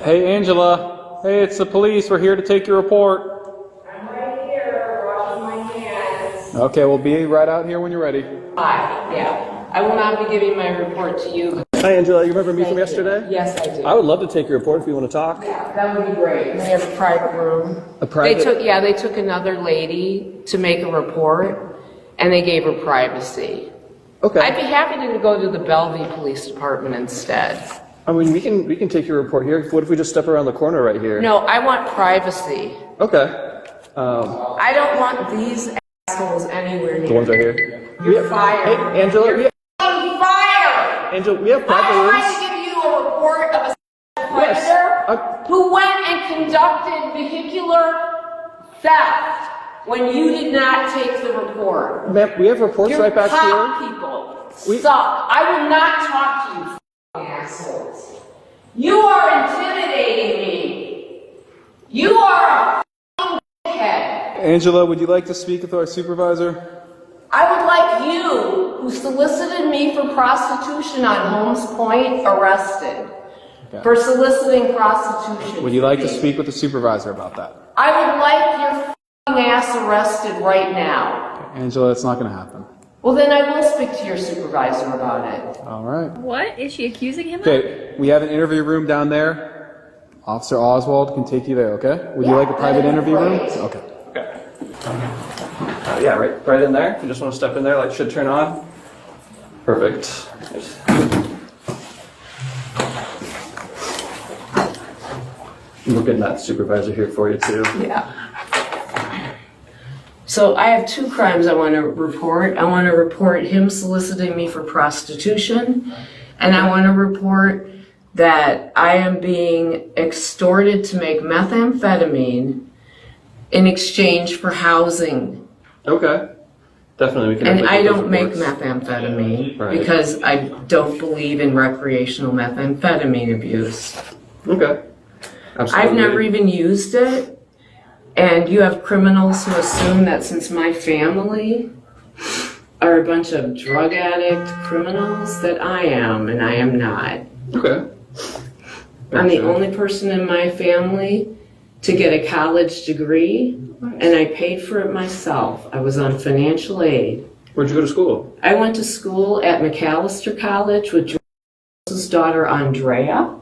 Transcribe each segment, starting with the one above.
Hey, Angela. Hey, it's the police. We're here to take your report. I'm right here, washing my hands. Okay, we'll be right out here when you're ready. Hi, yeah. I will not be giving my report to you. Hi, Angela. You remember me from yesterday? Yes, I do. I would love to take your report if you want to talk. Yeah, that would be great. We have a private room. A private? They took another lady to make a report, and they gave her privacy. Okay. I'd be happy to go to the Bellevue Police Department instead. I mean, we can take your report here. What if we just step around the corner right here? No, I want privacy. Okay. I don't want these assholes anywhere near. The ones right here. You're fired. Hey, Angela. You're fired. Angela, we have private I'm rooms. trying to give you a report of a predator who went and conducted vehicular theft when you did not take the report. Ma'am, we have reports Your right back cop here. people suck. I will not talk to you, assholes. You are intimidating me. You are a dickhead. Angela, would you like to speak with our supervisor? I would like you, who solicited me for prostitution on Holmes Point, arrested. Okay. For soliciting prostitution. Would you like to speak with the supervisor about that? I would like your f***ing ass arrested right now. Okay, Angela, that's not going to happen. Well, then I will speak to your supervisor about it. All right. What is she accusing him of? Okay, we have an interview room down there. Officer Oswald can take you there, okay? Would you like a private interview room? Okay. Okay. Yeah, right in there. You just want to step in there, light should turn on. Perfect. We're getting that supervisor here for you too. Yeah. So I have two crimes I want to report. I want to report him soliciting me for prostitution, and I want to report that I am being extorted to make methamphetamine in exchange for housing. Okay. Definitely, we can. And I don't make methamphetamine because I don't believe in recreational methamphetamine abuse. Okay. Absolutely. I've never even used it. And you have criminals who assume that since my family are a bunch of drug addict criminals, that I am, and I am not. Okay. I'm the only person in my family to get a college degree, and I paid for it myself. I was on financial aid. Where'd you go to school? I went to school at McAllister College with George's daughter, Andrea,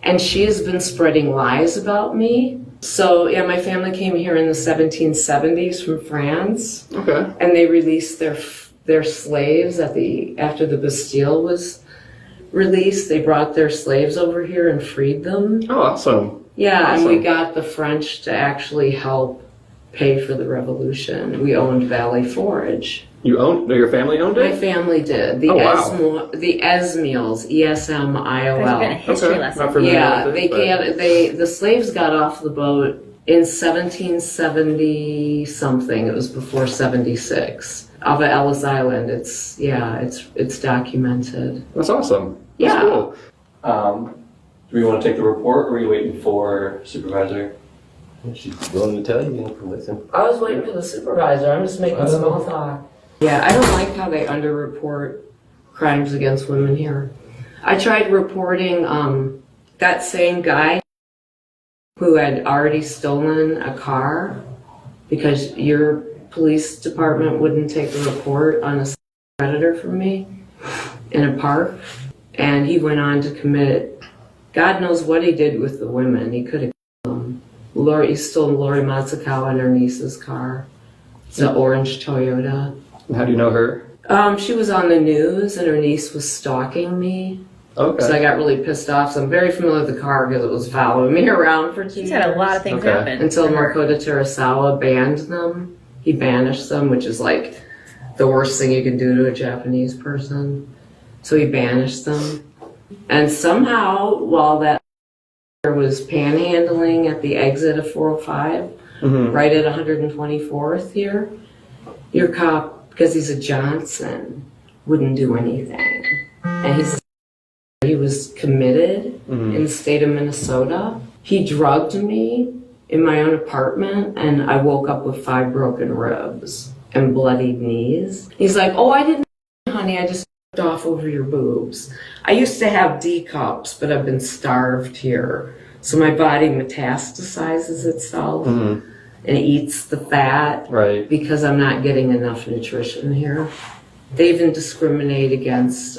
and she has been spreading lies about me. So, yeah, my family came here in the 1770s from France. Okay. And they released their slaves after the Bastille was released. They brought their slaves over here and freed them. Oh, awesome. Yeah, awesome. And we got the French to actually help pay for the revolution. We owned Valley Forge. Your family owned it? My family did. The Esmials, E-S-M-I-O-L. There's been a history lesson. Yeah, the slaves got off the boat in 1770 something. It was before 76. Off of Ellis Island. It's documented. That's awesome. Yeah. That's cool. Do we want to take the report, or are you waiting for supervisor? She's willing to tell you, you can listen. I was waiting for the supervisor. I'm just making small talk. Yeah, I don't like how they underreport crimes against women here. I tried reporting that same guy who had already stolen a car because your police department wouldn't take a report on a predator from me in a park. And he went on to commit, God knows what he did with the women. He could have killed them. He stole Lori Matsukawa and her niece's car. It's an orange Toyota. And how do you know her? She was on the news, and her niece was stalking me. Okay. So I got really pissed off. So I'm very familiar with the car because it was following me around for 2 years. She's had a lot of things happen. Until Makoto Terasawa banned them. He banished them, which is like the worst thing you can do to a Japanese person. So he banished them. And somehow, while that was panhandling at the exit of 405, right at 124th here, your cop, because he's a Johnson, wouldn't do anything. And he was committed in the state of Minnesota. He drugged me in my own apartment, and I woke up with 5 broken ribs and bloodied knees. He's like, oh, I didn't, honey, I just off over your boobs. I used to have D cups, but I've been starved here. So my body metastasizes itself and eats the fat Right. because I'm not getting enough nutrition here. They even discriminate against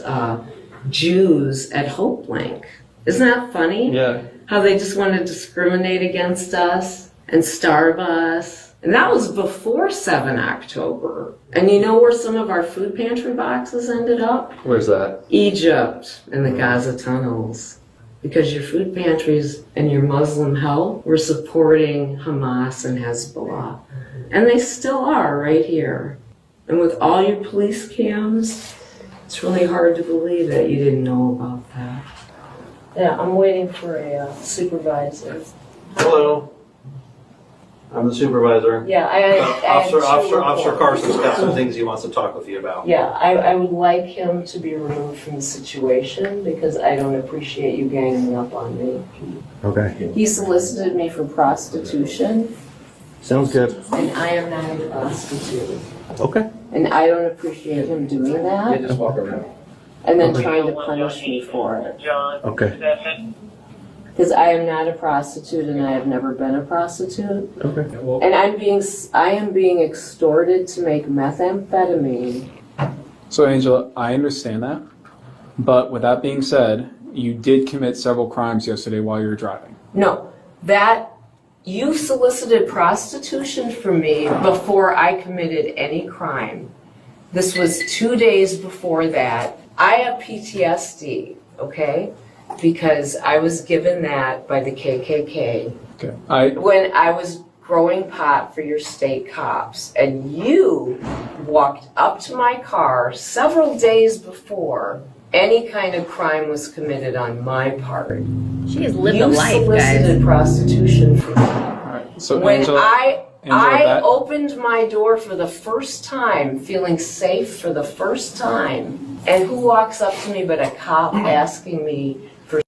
Jews at Hope Link. Isn't that funny? Yeah. How they just want to discriminate against us and starve us. And that was before 7 October. And you know where some of our food pantry boxes ended up? Where's that? Egypt and the Gaza tunnels. Because your food pantries and your Muslim help were supporting Hamas and Hezbollah. And they still are right here. And with all your police cams, it's really hard to believe that you didn't know about that. Yeah, I'm waiting for a supervisor. Hello. I'm the supervisor. Yeah, Officer Carson's got some things he wants to talk with you about. Yeah, I would like him to be removed from the situation because I don't appreciate you ganging up on me. Okay. He solicited me for prostitution, Sounds good. and I am not a prostitute. Okay. And I don't appreciate him doing that Just walk around. and then trying to punish me for it. Okay. Because I am not a prostitute and I have never been a prostitute. Okay. Well, And I am being extorted to make methamphetamine. so Angela, I understand that. But with that being said, you did commit several crimes yesterday while you were driving. No, that you solicited prostitution from me before I committed any crime. This was 2 days before that. I have PTSD, okay? Because I was given that by the KKK Okay. when I was growing pot for your state cops. And you walked up to my car several days before any kind of crime was committed on my part. She has lived You a life, solicited guys. prostitution from me. Alright. So When Angela, I that- opened my door for the first time, feeling safe for the first time, and who walks up to me but a cop asking me for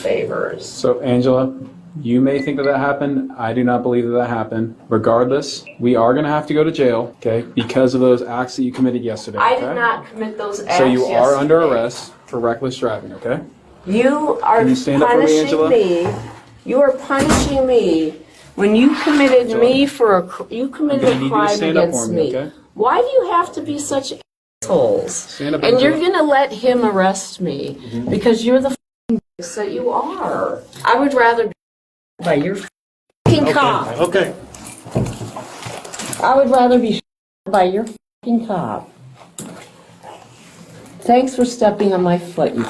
favors? So Angela, you may think that happened. I do not believe that happened. Regardless, we are going to have to go to jail, okay, because of those acts that you committed yesterday. I okay? did not commit those acts So you are under yesterday. arrest for reckless driving, okay? You are Can you stand up for me, punishing Angela? me. You are punishing me when you committed me for you I'm committed gonna a need you to crime stand up against for me. me, okay? Why do you have to be such assholes? Stand up, And you're Angela. gonna let him arrest me because you're the dicks that you are. I would rather be by your cop. Okay. I would rather be by your cop. Thanks for stepping on my foot, you.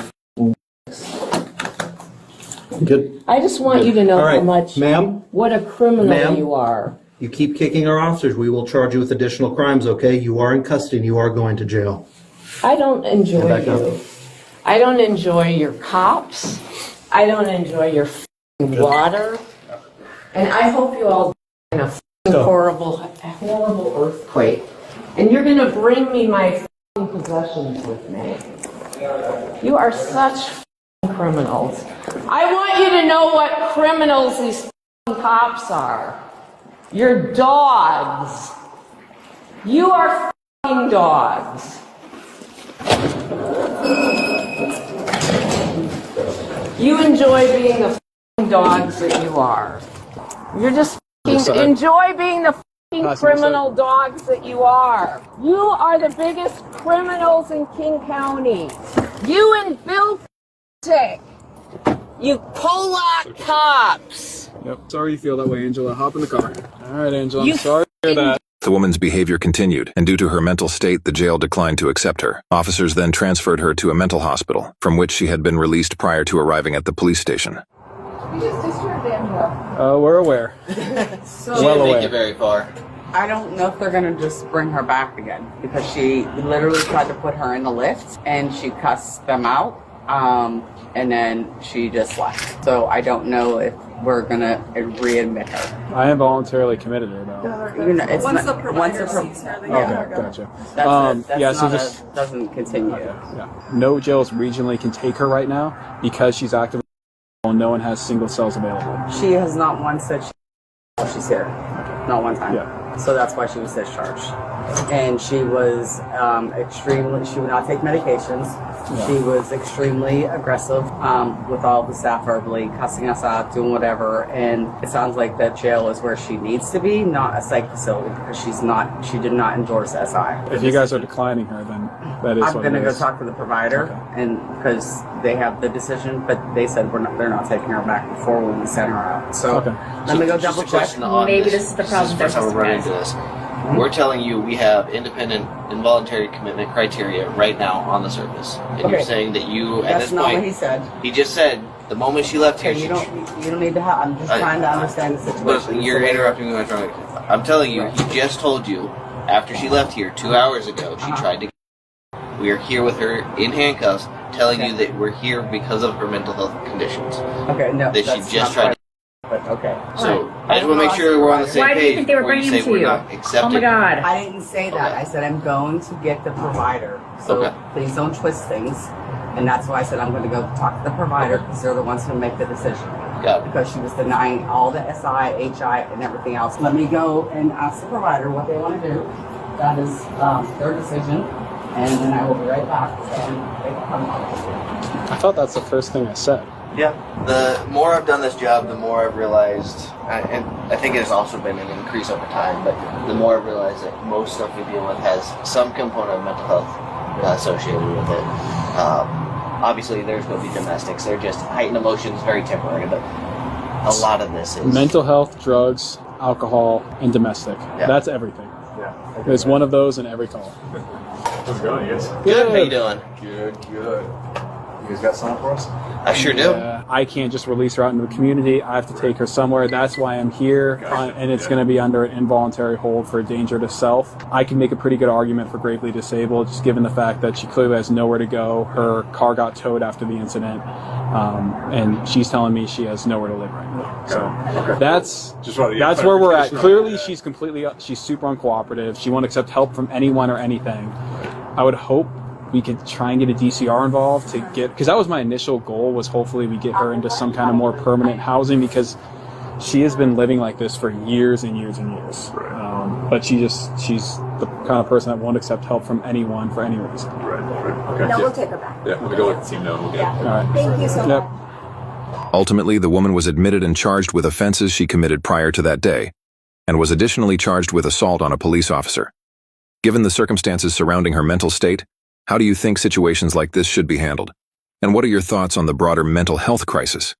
Good. I just want you to know All right, how much ma'am, what a criminal Ma'am? you are. you keep kicking our officers. We will charge you with additional crimes, okay? You are in custody and you are going to jail. I don't enjoy back up. you. I don't enjoy your cops. I don't enjoy your water. And I hope you all die in a horrible earthquake. And you're going to bring me my possessions with me. You are such criminals. I want you to know what criminals these cops are. You're dogs. You are dogs. You enjoy being the dogs that you are. You're just enjoy being the criminal dogs that you are. You are the biggest criminals in King County. You and Bill Tick. You Polak cops. Yep. Sorry you feel that way, Angela. Hop in the car. All right, Angela. I'm sorry to hear that. The woman's behavior continued, and due to her mental state, the jail declined to accept her. Officers then transferred her to a mental hospital, from which she had been released prior to arriving at the police station. You just disturbed Angela. We're aware. Well Make aware. it very far. I don't know if they're gonna just bring her back again because she literally tried to put her in the lift and she cussed them out, and then she just left. So I don't know if we're gonna readmit her. I involuntarily committed her, though. You know, it's Once not, the provider pro- sees her, they Okay, get her go. gotcha. that's yeah, so not just doesn't continue. yeah. No jails regionally can take her right now because she's active. No one has single cells available. She has not once said she's here, not one time. Yeah. So that's why she was discharged. and she was extremely. She would not take medications. She was extremely aggressive with all the staff verbally, cussing us out, doing whatever. And it sounds like that jail is where she needs to be, not a psych facility, because she did not endorse SI. If you guys are declining her, then that is I'm what going to it go is. talk to the provider, and because they have the decision, but they said they're not taking her back before we send her out. So let me go double check. Maybe this is the problem. This is the first time we're running into this. We're telling you we have independent involuntary commitment criteria right now on the surface. And Okay. you're saying that you, at That's this not point, what he said. he just said the moment she left here, Okay, you don't need to have. I'm just trying to understand the situation. But you're interrupting me when I'm trying to. I'm telling you, he just told you after she left here 2 hours ago, she tried to. We are here with her in handcuffs, telling you that we're here because of her mental health conditions. Okay, no, That she that's just not tried to. But okay. So I just want to make sure we're on the same Why do page. you think they were before bringing say him to we're you? not accepting. Oh my God. I didn't say that. Okay. I said I'm going to get the provider. So Okay. please don't twist things. And that's why I said I'm going to go talk to the provider because they're the ones who make the decision. Got it. Because she was denying all the SI, HI, and everything else. Let me go and ask the provider what they want to do. That is their decision. And then I will be right back and they can come on. I thought that's the first thing I said. Yeah. The more I've done this job, the more I've realized, and I think it has also been an increase over time, but the more I've realized that most stuff we deal with has some component of mental health associated with it. Obviously, there's going to be domestics. They're just heightened emotions, very temporary, but a lot of this is... Mental health, drugs, alcohol, and domestic. Yeah. That's everything. Yeah. There's one of those in every call. How's it going, you guys? Good. How you doing? Good. You guys got something for us? I sure do. I can't just release her out into the community. I have to take her somewhere. That's why I'm here, and it's going to be under an involuntary hold for danger to self. I can make a pretty good argument for gravely disabled, just given the fact that she clearly has nowhere to go. Her car got towed after the incident, and she's telling me she has nowhere to live right now. So that's where we're at. Clearly, she's super uncooperative. She won't accept help from anyone or anything. I would hope we could try and get a DCR involved to get, because that was my initial goal, was hopefully we get her into some kind of more permanent housing, because she has been living like this for years and years and years. But she's the kind of person that won't accept help from anyone for any reason. Right. Okay. No, we'll take her back. Yeah, I'm gonna go let the team know and we'll get Yeah. it. All right. Thank you so Yep. much. Ultimately, the woman was admitted and charged with offenses she committed prior to that day, and was additionally charged with assault on a police officer. Given the circumstances surrounding her mental state, how do you think situations like this should be handled? And what are your thoughts on the broader mental health crisis?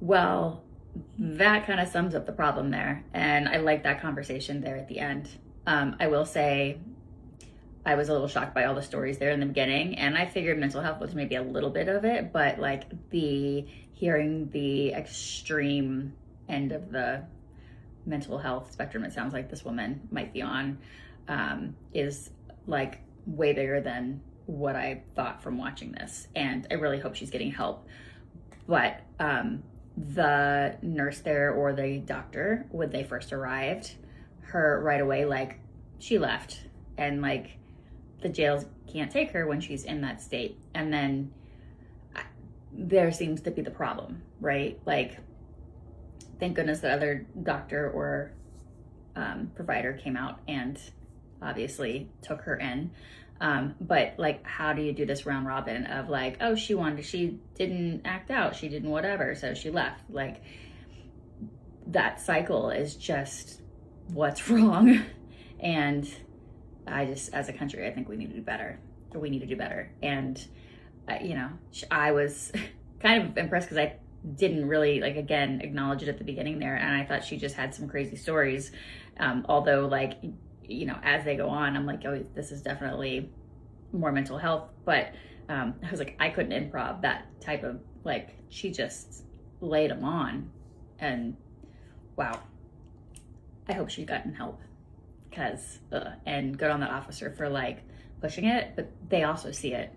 Well, that kind of sums up the problem there. And I like that conversation there at the end. I will say I was a little shocked by all the stories there in the beginning. And I figured mental health was maybe a little bit of it. But like hearing the extreme end of the mental health spectrum it sounds like this woman might be on is like way bigger than what I thought from watching this. And I really hope she's getting help. But the nurse there or the doctor, when they first arrived, her right away, like, she left. And like, the jails can't take her when she's in that state. And then there seems to be the problem, right? Like, thank goodness the other doctor or provider came out and obviously took her in. But like, how do you do this round robin of like, oh, she didn't act out, she didn't whatever, so she left? Like, that cycle is just what's wrong. And I just, as a country, I think we need to do better. And I was kind of impressed because I didn't really, like, again, acknowledge it at the beginning there, and I thought she just had some crazy stories. Although, like, as they go on, I'm like, oh, this is definitely more mental health. But I was like, I couldn't improv that type of, like, she just laid them on. And wow, I hope she's gotten help, because and good on that officer for like pushing it, but they also see it,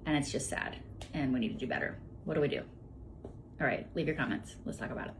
and it's just sad, and we need to do better. What do we do? All right, leave your comments. Let's talk about it.